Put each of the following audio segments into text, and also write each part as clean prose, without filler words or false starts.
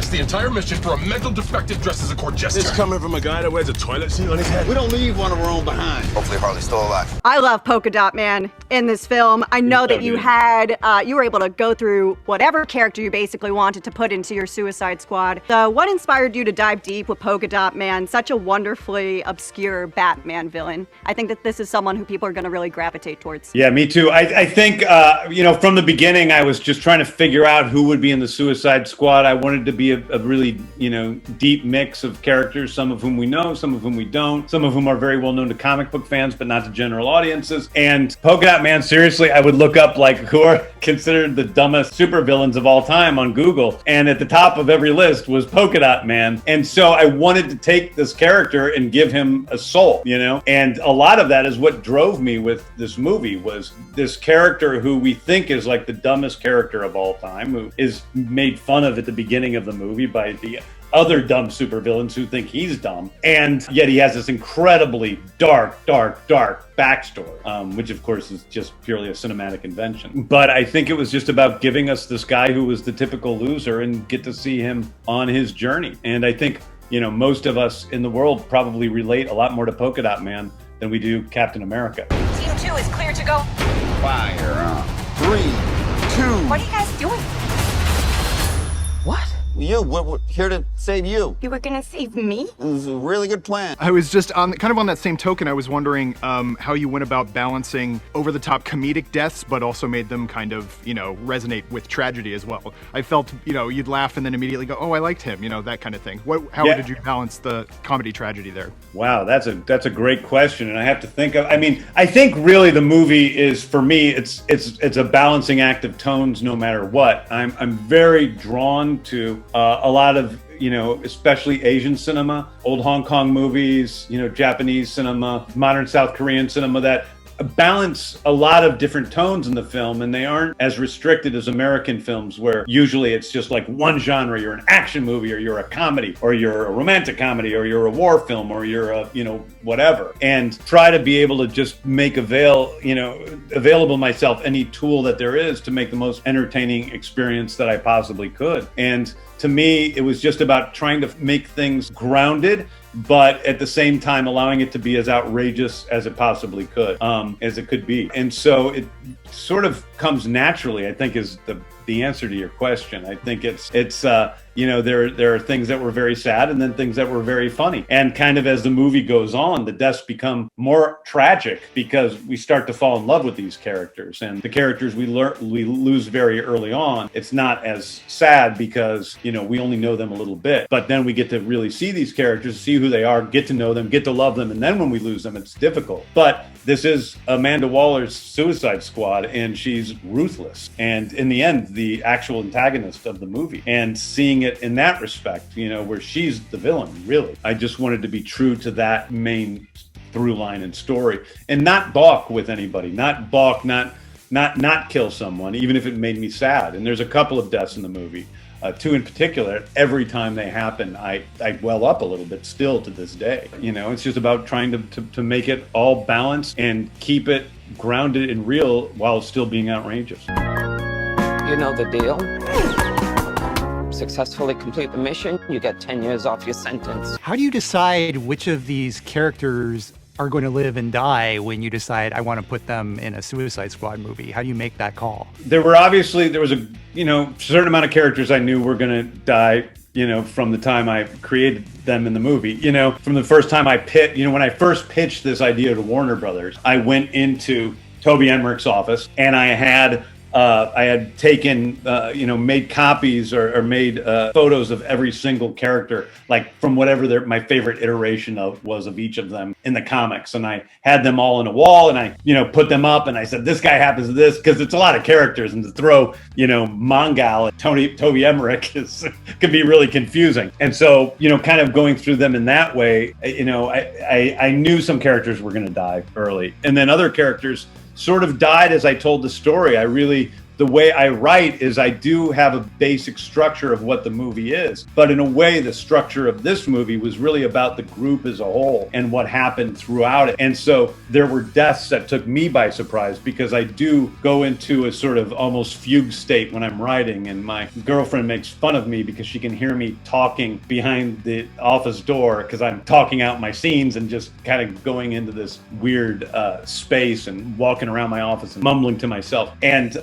risk the entire mission for a mental defective dressed as a court jester. It's coming from a guy that wears a toilet seat on his head. We don't leave one of our own behind. Hopefully Harley's still alive. I love Polka Dot Man in this film. I know that you were able to go through whatever character you basically wanted to put into your Suicide Squad. So what inspired you to dive deep with Polka Dot Man, such a wonderfully obscure Batman villain? I think that this is someone who people are going to really gravitate towards. Yeah, me too. I think, from the beginning, I was just trying to figure out who would be in the Suicide Squad. I wanted to be a really, deep mix of characters, some of whom we know, some of whom we don't, some of whom are very well known to comic book fans, but not to general audiences. And Polka Dot Man, seriously, I would look up who are considered the dumbest supervillains of all time on Google. And at the top of every list was Polka Dot Man. And so I wanted to take this character and give him a soul, And a lot of that is what drove me with this movie, was this character who we think is like the dumbest character of all time, who is made fun of at the beginning of the movie by the other dumb supervillains who think he's dumb. And yet he has this incredibly dark backstory, which of course is just purely a cinematic invention. But I think it was just about giving us this guy who was the typical loser and get to see him on his journey. And I think, most of us in the world probably relate a lot more to Polka Dot Man than we do Captain America. Team 2 is clear to go. Fire on. 3, 2. What are you guys doing? What? We're here to save you. You were gonna save me? It was a really good plan. I was just on that same token. I was wondering how you went about balancing over-the-top comedic deaths, but also made them kind of, resonate with tragedy as well. I felt, you'd laugh and then immediately go, "Oh, I liked him," that kind of thing. How did you balance the comedy tragedy there? Wow, that's a great question, and I have to think of. I think really the movie is, for me, it's a balancing act of tones, no matter what. I'm very drawn to a lot of, especially Asian cinema, old Hong Kong movies, Japanese cinema, modern South Korean cinema that balance a lot of different tones in the film, and they aren't as restricted as American films, where usually it's just like one genre. You're an action movie, or you're a comedy, or you're a romantic comedy, or you're a war film, or you're a, whatever. And try to be able to just make available myself any tool that there is to make the most entertaining experience that I possibly could. And to me, it was just about trying to make things grounded, but at the same time allowing it to be as outrageous as it possibly could, as it could be. And so it sort of comes naturally, I think, is the answer to your question. I think it's there are things that were very sad and then things that were very funny. And kind of as the movie goes on, the deaths become more tragic because we start to fall in love with these characters. And the characters we lose very early on, it's not as sad because, we only know them a little bit. But then we get to really see these characters, see who they are, get to know them, get to love them. And then when we lose them, it's difficult. But this is Amanda Waller's Suicide Squad, and she's ruthless. And in the end, the actual antagonist of the movie. And seeing it in that respect, where she's the villain, really. I just wanted to be true to that main through line and story, and not balk with anybody, not kill someone, even if it made me sad. And there's a couple of deaths in the movie, 2 in particular. Every time they happen, I well up a little bit still to this day. It's just about trying to make it all balanced and keep it grounded and real while still being outrageous. You know the deal. Successfully complete the mission, you get 10 years off your sentence. How do you decide which of these characters are going to live and die when you decide I want to put them in a Suicide Squad movie? How do you make that call? There was a certain amount of characters I knew were going to die, from the time I created them in the movie. From the first time when I first pitched this idea to Warner Brothers, I went into Toby Emmerich's office and I had taken, made copies or made photos of every single character, like from whatever my favorite iteration was of each of them in the comics. And I had them all in a wall and I, put them up and I said, this guy happens to this, because it's a lot of characters, and to throw, Mongal and Toby Emmerich can be really confusing. And so, kind of going through them in that way, I knew some characters were going to die early, and then other characters sort of died as I told the story. I really the way I write is I do have a basic structure of what the movie is, but in a way the structure of this movie was really about the group as a whole and what happened throughout it. And so there were deaths that took me by surprise, because I do go into a sort of almost fugue state when I'm writing, and my girlfriend makes fun of me because she can hear me talking behind the office door because I'm talking out my scenes and just kind of going into this weird space and walking around my office and mumbling to myself. And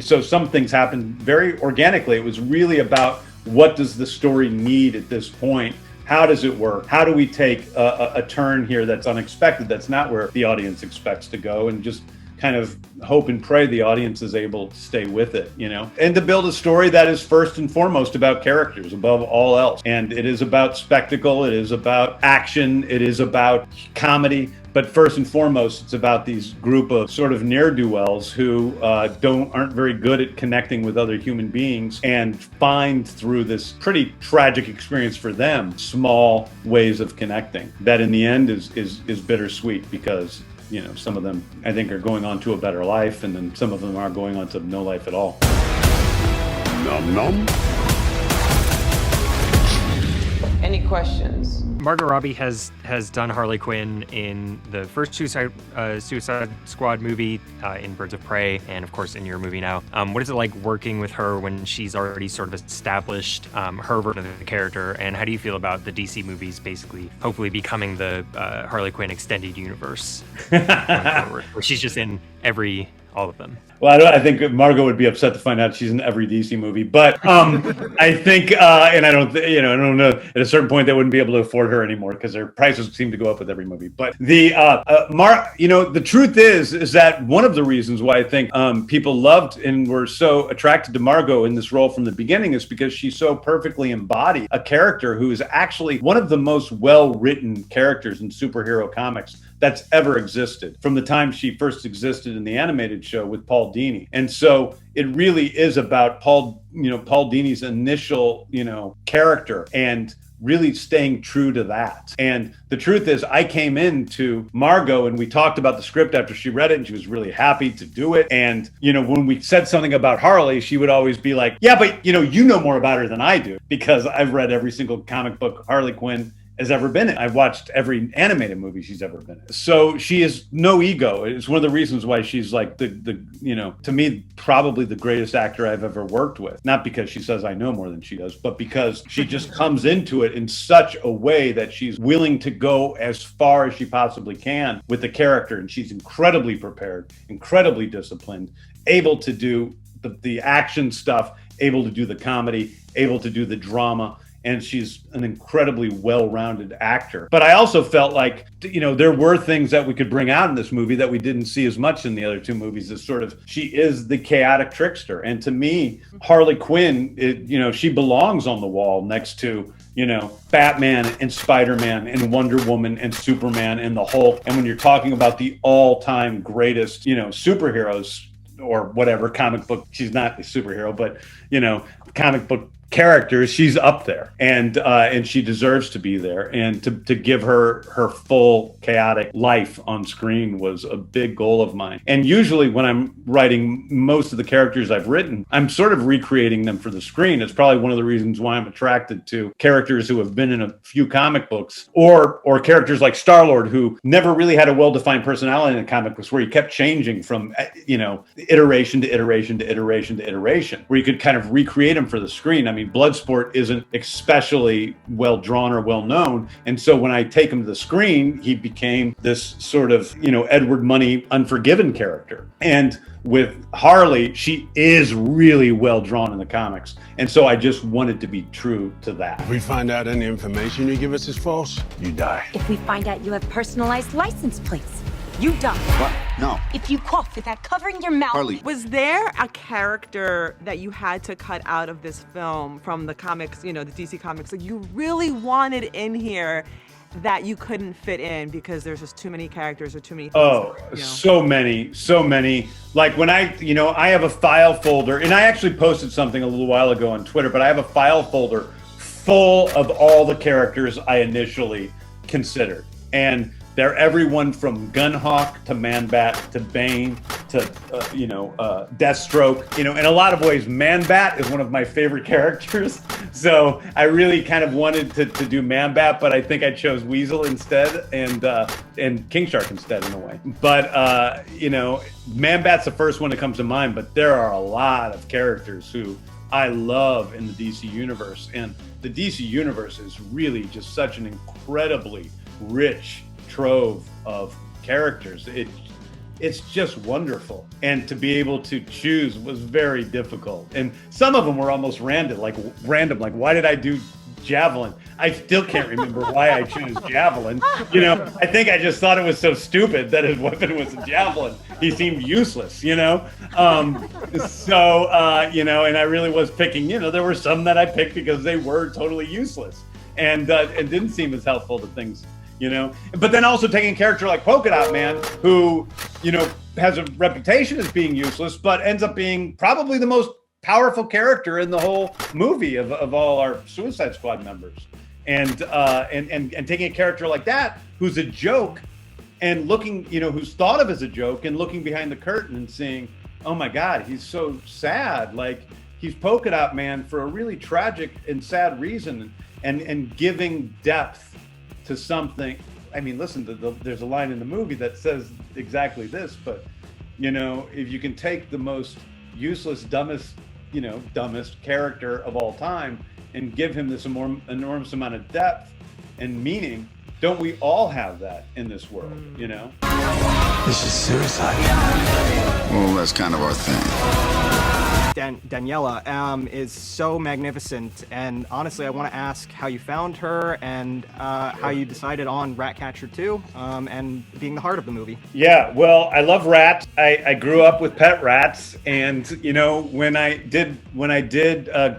so some things happened very organically. It was really about, what does the story need at this point? How does it work? How do we take a turn here that's unexpected, that's not where the audience expects to go, and just kind of hope and pray the audience is able to stay with it, you know? And to build a story that is first and foremost about characters above all else. And it is about spectacle, it is about action, it is about comedy. But first and foremost, it's about these group of sort of ne'er-do-wells who aren't very good at connecting with other human beings, and find through this pretty tragic experience for them small ways of connecting that in the end is bittersweet, because you know, some of them I think are going on to a better life, and then some of them are going on to no life at all. Nom nom. Any questions? Margot Robbie has done Harley Quinn in the first Suicide Squad movie, in Birds of Prey, and of course in your movie now. What is it like working with her when she's already sort of established her version of the character, and how do you feel about the DC movies basically hopefully becoming the Harley Quinn extended universe going forward, where she's just in all of them? Well, I think Margot would be upset to find out she's in every DC movie, but I think, and I don't know, at a certain point they wouldn't be able to afford her anymore because their prices seem to go up with every movie. But the truth is that one of the reasons why I think people loved and were so attracted to Margot in this role from the beginning is because she so perfectly embodied a character who is actually one of the most well-written characters in superhero comics that's ever existed, from the time she first existed in the animated show with Paul Dini. And so it really is about Paul Dini's initial, character, and really staying true to that. And the truth is, I came into Margot and we talked about the script after she read it, and she was really happy to do it. And, when we said something about Harley, she would always be like, yeah, but you know more about her than I do, because I've read every single comic book Harley Quinn has ever been in. I've watched every animated movie she's ever been in. So she has no ego. It's one of the reasons why she's like the to me, probably the greatest actor I've ever worked with. Not because she says I know more than she does, but because she just comes into it in such a way that she's willing to go as far as she possibly can with the character. And she's incredibly prepared, incredibly disciplined, able to do the action stuff, able to do the comedy, able to do the drama. And she's an incredibly well-rounded actor. But I also felt like, there were things that we could bring out in this movie that we didn't see as much in the other two movies. Is sort of, she is the chaotic trickster. And to me, Harley Quinn, she belongs on the wall next to, Batman and Spider-Man and Wonder Woman and Superman and the Hulk. And when you're talking about the all-time greatest, superheroes or whatever comic book, she's not a superhero, but, comic book characters, she's up there, and she deserves to be there, and to give her full chaotic life on screen was a big goal of mine. And usually when I'm writing most of the characters I've written, I'm sort of recreating them for the screen. It's probably one of the reasons why I'm attracted to characters who have been in a few comic books, or characters like Star-Lord, who never really had a well-defined personality in the comic books, where he kept changing from iteration to iteration to iteration to iteration, where you could kind of recreate him for the screen. I mean, Bloodsport isn't especially well drawn or well known, and so when I take him to the screen, he became this sort of Edward Money Unforgiven character. And with Harley, she is really well drawn in the comics, and so I just wanted to be true to that. If we find out any information you give us is false, you die. If we find out you have personalized license plates, you die. What? No. If you cough without covering your mouth. Harley. Was there a character that you had to cut out of this film from the comics, the DC comics, that you really wanted in here that you couldn't fit in because there's just too many characters or too many things? So many. Like when I have a file folder, and I actually posted something a little while ago on Twitter, but I have a file folder full of all the characters I initially considered. And they're everyone from Gunhawk to Man-Bat to Bane Deathstroke. In a lot of ways, Man-Bat is one of my favorite characters. So I really kind of wanted to do Man-Bat, but I think I chose Weasel instead and King Shark instead in a way. But Man-Bat's the first one that comes to mind, but there are a lot of characters who I love in the DC universe. And the DC universe is really just such an incredibly rich trove of characters. It's just wonderful. And to be able to choose was very difficult. And some of them were almost random, like why did I do Javelin? I still can't remember why I chose Javelin. I think I just thought it was so stupid that his weapon was a javelin. He seemed useless, and I really was picking, there were some that I picked because they were totally useless and didn't seem as helpful to things, But then also taking a character like Polka Dot Man, who, has a reputation as being useless, but ends up being probably the most powerful character in the whole movie of all our Suicide Squad members, and taking a character like that who's a joke and looking, who's thought of as a joke and looking behind the curtain and seeing, oh my God, he's so sad, like he's Polka Dot Man for a really tragic and sad reason, and giving depth to something. I mean, listen, there's a line in the movie that says exactly this, but if you can take the most useless, dumbest character of all time and give him this enormous amount of depth and meaning, don't we all have that in this world, This is suicide. Well, that's kind of our thing. Daniela is so magnificent, and honestly I want to ask how you found her and how you decided on Ratcatcher 2 and being the heart of the movie. Yeah, well, I love rats. I grew up with pet rats, and when I did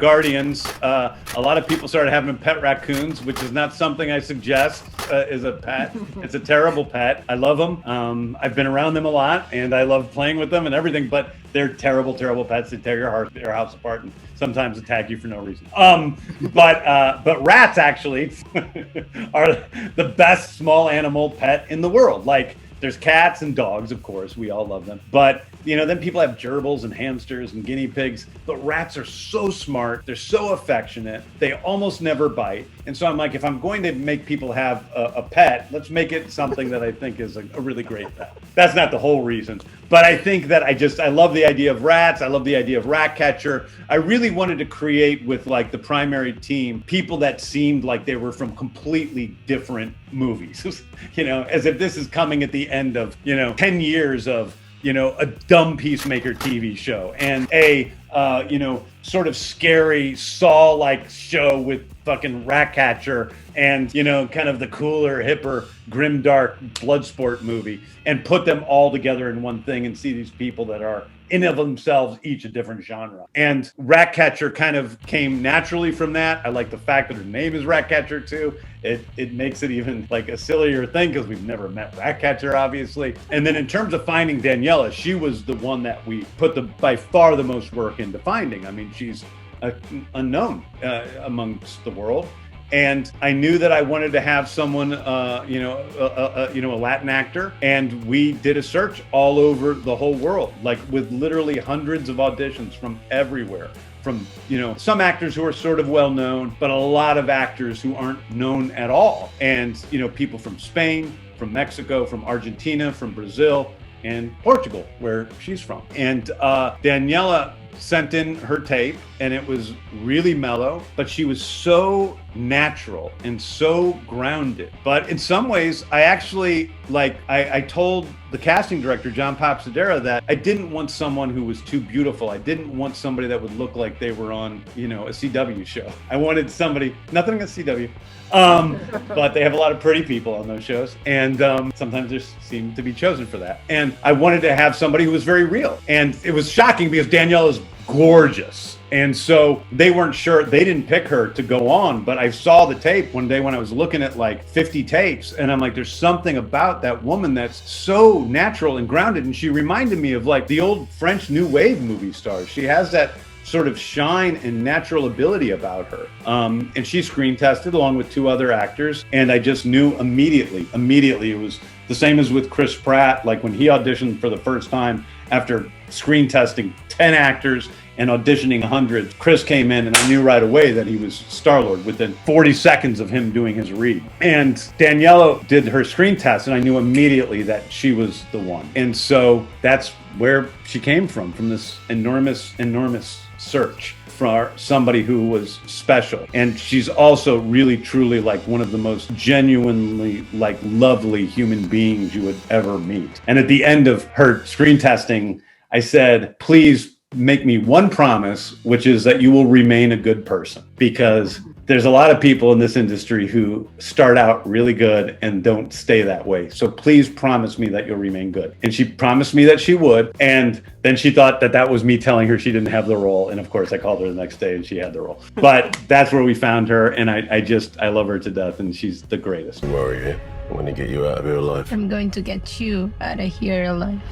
Guardians, a lot of people started having pet raccoons, which is not something I suggest as a pet. It's a terrible pet. I love them. I've been around them a lot, and I love playing with them and everything, but they're terrible, terrible pets. They tear your house apart and sometimes attack you for no reason. But rats actually are the best small animal pet in the world. Like, there's cats and dogs, of course, we all love them. But then people have gerbils and hamsters and guinea pigs. But rats are so smart, they're so affectionate, they almost never bite. And so I'm like, if I'm going to make people have a pet, let's make it something that I think is a really great pet. That's not the whole reason, but I think that I love the idea of rats. I love the idea of Ratcatcher. I really wanted to create with like the primary team people that seemed like they were from completely different movies, as if this is coming at the end of 10 years of a dumb Peacemaker TV show and a sort of scary Saw-like show with fucking Ratcatcher and kind of the cooler, hipper, grimdark Bloodsport movie, and put them all together in one thing and see these people that are in of themselves each a different genre. And Ratcatcher kind of came naturally from that. I like the fact that her name is Ratcatcher too. It makes it even like a sillier thing because we've never met Ratcatcher, obviously. And then in terms of finding Daniela, she was the one that we put by far the most work into finding. I mean, she's unknown amongst the world. And I knew that I wanted to have someone, a Latin actor. And we did a search all over the whole world, like with literally hundreds of auditions from everywhere. From, some actors who are sort of well known, but a lot of actors who aren't known at all. And, people from Spain, from Mexico, from Argentina, from Brazil, and Portugal, where she's from. And Daniela sent in her tape, and it was really mellow, but she was so natural and so grounded. But in some ways, I actually, I told the casting director, John Popsadera, that I didn't want someone who was too beautiful. I didn't want somebody that would look like they were on, a CW show. I wanted somebody, nothing against CW, but they have a lot of pretty people on those shows. And sometimes they seem to be chosen for that. And I wanted to have somebody who was very real. And it was shocking because Danielle is gorgeous. And so they weren't sure, they didn't pick her to go on, but I saw the tape one day when I was looking at like 50 tapes, and I'm like, there's something about that woman that's so natural and grounded. And she reminded me of like the old French New Wave movie stars. She has that sort of shine and natural ability about her. And she screen tested along with 2 other actors, and I just knew immediately it was the same as with Chris Pratt. Like when he auditioned for the first time after screen testing 10 actors and auditioning 100, Chris came in and I knew right away that he was Star-Lord within 40 seconds of him doing his read. And Daniela did her screen test and I knew immediately that she was the one. And so that's where she came from this enormous search for somebody who was special. And she's also really truly like one of the most genuinely like lovely human beings you would ever meet. And at the end of her screen testing, I said, please make me one promise, which is that you will remain a good person, because there's a lot of people in this industry who start out really good and don't stay that way. So please promise me that you'll remain good. And she promised me that she would. And then she thought that was me telling her she didn't have the role. And of course I called her the next day and she had the role. But that's where we found her. And I love her to death. And she's the greatest. Where are you? I want to get you out of here alive. I'm going to get you out of here alive.